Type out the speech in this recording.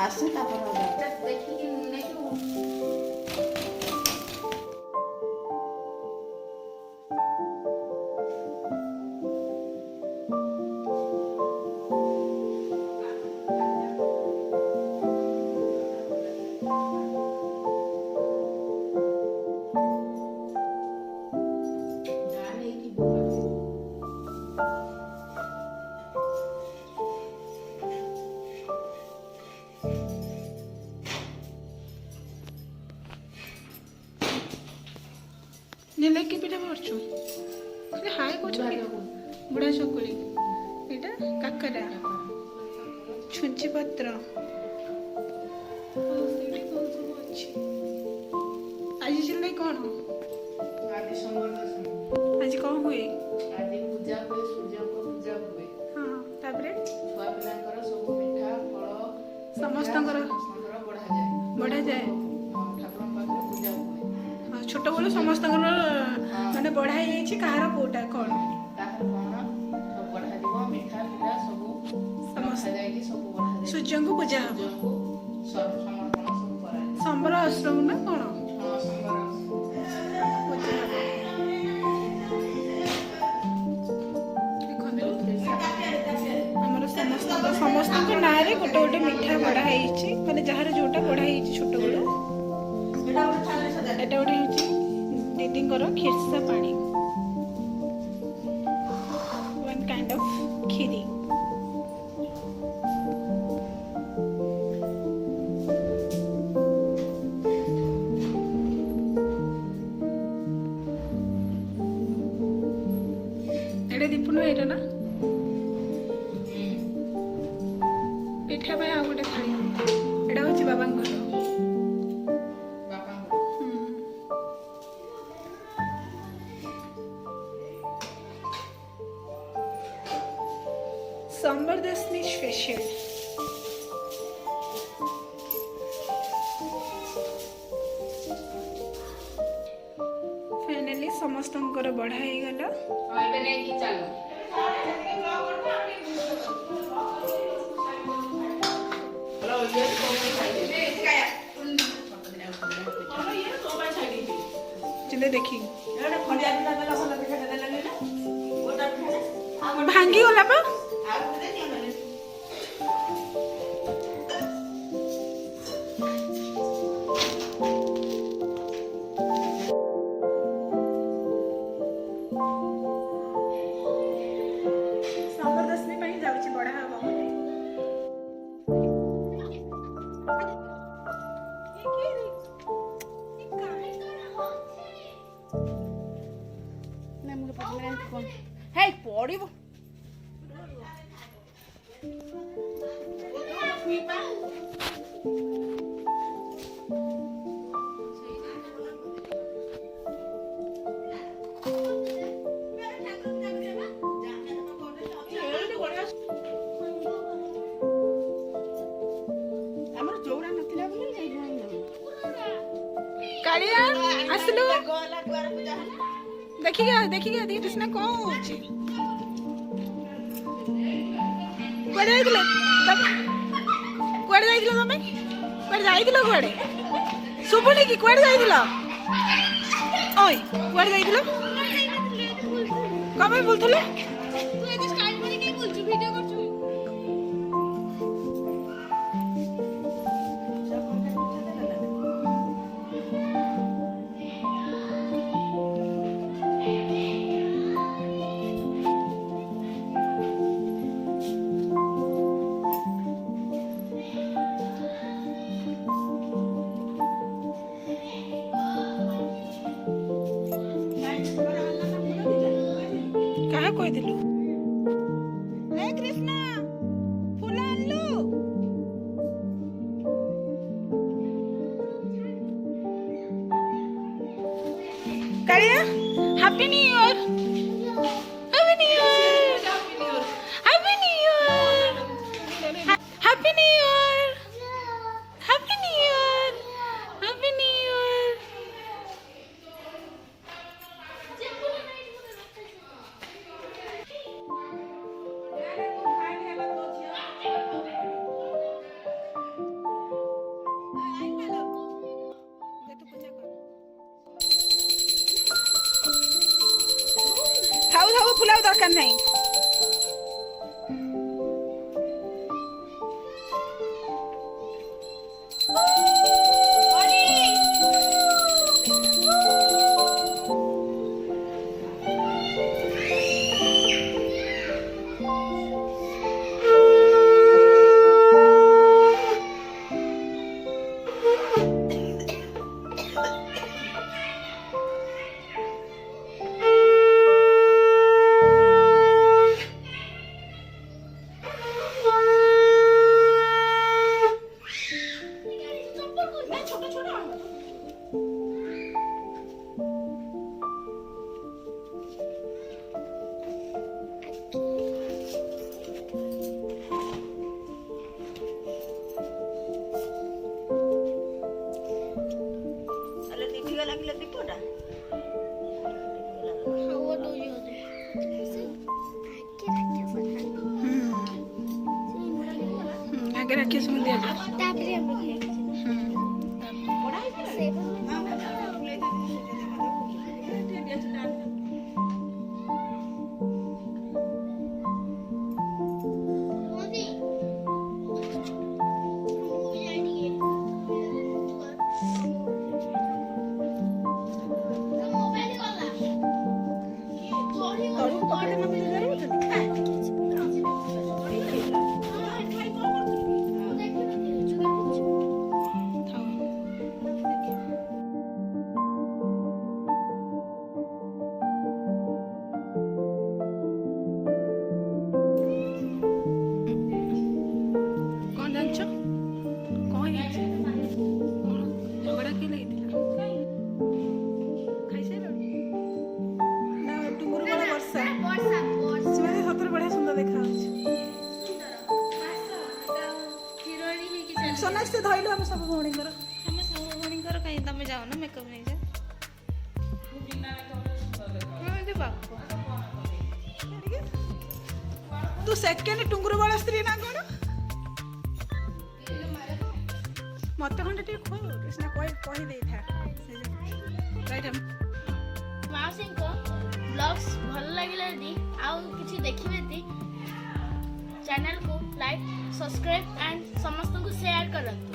आसे देखिए नीले की पिठा करछु हाय कुछ बुढ़ा चकुली एटा काकरा छुंची पत्र आज चले कौन आज समरदशमी आज कौन हुए आज पूजा हुए सूर्य को पूजा हुए हाँ तापरे छुआ पिलांकर सब मिठा फल समस्तंकर बढ़ा जाए ठाकुर पाखरे पूजा हुए हाँ छोट बेलू समस्त माने बढ़ाई जाइए कहार कोटा कौन ताहर कौन सब बढ़ा दिबो मिठा पिठा सब समस्त जाई सब बढ़ा दे सूर्य को पूजा हम सूर्य को सब समर्पण सब करा संबर आश्रम ना कौन हां समर पूजा हमर समस्त ना रे गोटे गोटे मिठा बढ़ाई माने जहार जोटा बढ़ाई छोट बेलू एटा गोटे दीदींकर खिरसा पानी वन काइंड ऑफ खीरी एटा दीपुन एटा ना पिठा पे आ गोटे थाली एटा होची बाबांकर Samardasami special. फाइनली समस्तंकर बढ़ा ही गला ଏବେ ନେଇକି ଚାଲ हेलो ये तो मैं खाई दे चले देखी एटा खंडिया पिठा देला भला पिठा देला ना ओटा पिठा भांगी गला पा आ दे दिया मैंने समरदशमी ପାଇଁ ଯାଉଛି ବଢା ହବ ହେଇ ପଡିବ ଆମର ଚଉରା ନଥିଲା ବୋଲି କାଳିଆ ଆସିଲୁ ଗଲା ଦ୍ୱାର ପୂଜା ହେଲା ଦେଖିକି ଦେଖି ସିନା କଣ ହଉଛି କୁଆଡେ ଯାଇଥିଲ କୁଆଡେ ଯାଇଥିଲ ତମେ କୁଆଡେ ଯାଇଥିଲ କୁଆଡେ ଶୁଭୁନି କି କୁଆଡେ ଯାଇଥିଲ ଓଇ କୁଆଡେ ଯାଇଥିଲ କଣ ପାଇଁ ବୁଲୁଥିଲ କାହା କହିଥିଲୁ ହେ କୃଷ୍ଣ ଫୁଲ ଆଣିଲୁ Kalia happy new year happy new year happy new year happy new year happy new year happy new year ଫୁଲ ଆଉ ଦରକାର ନାହିଁ। आगे रखिए सुन दिया सोनाक्षी से धइलो हम सब भौणींगर कहीं तमे जाओ ना मेकअप नहीं जा तू सेकेंड टुंगुरु वाला स्त्री ना कोन मत खंडे टी खो कृष्णा कहि दे था राइट हम माउसी को ब्लॉग्स भल लागिला दी आउ किछि देखिबे ती चैनल को लाइक सब्सक्राइब एंड समस्त को शेयर करंतु।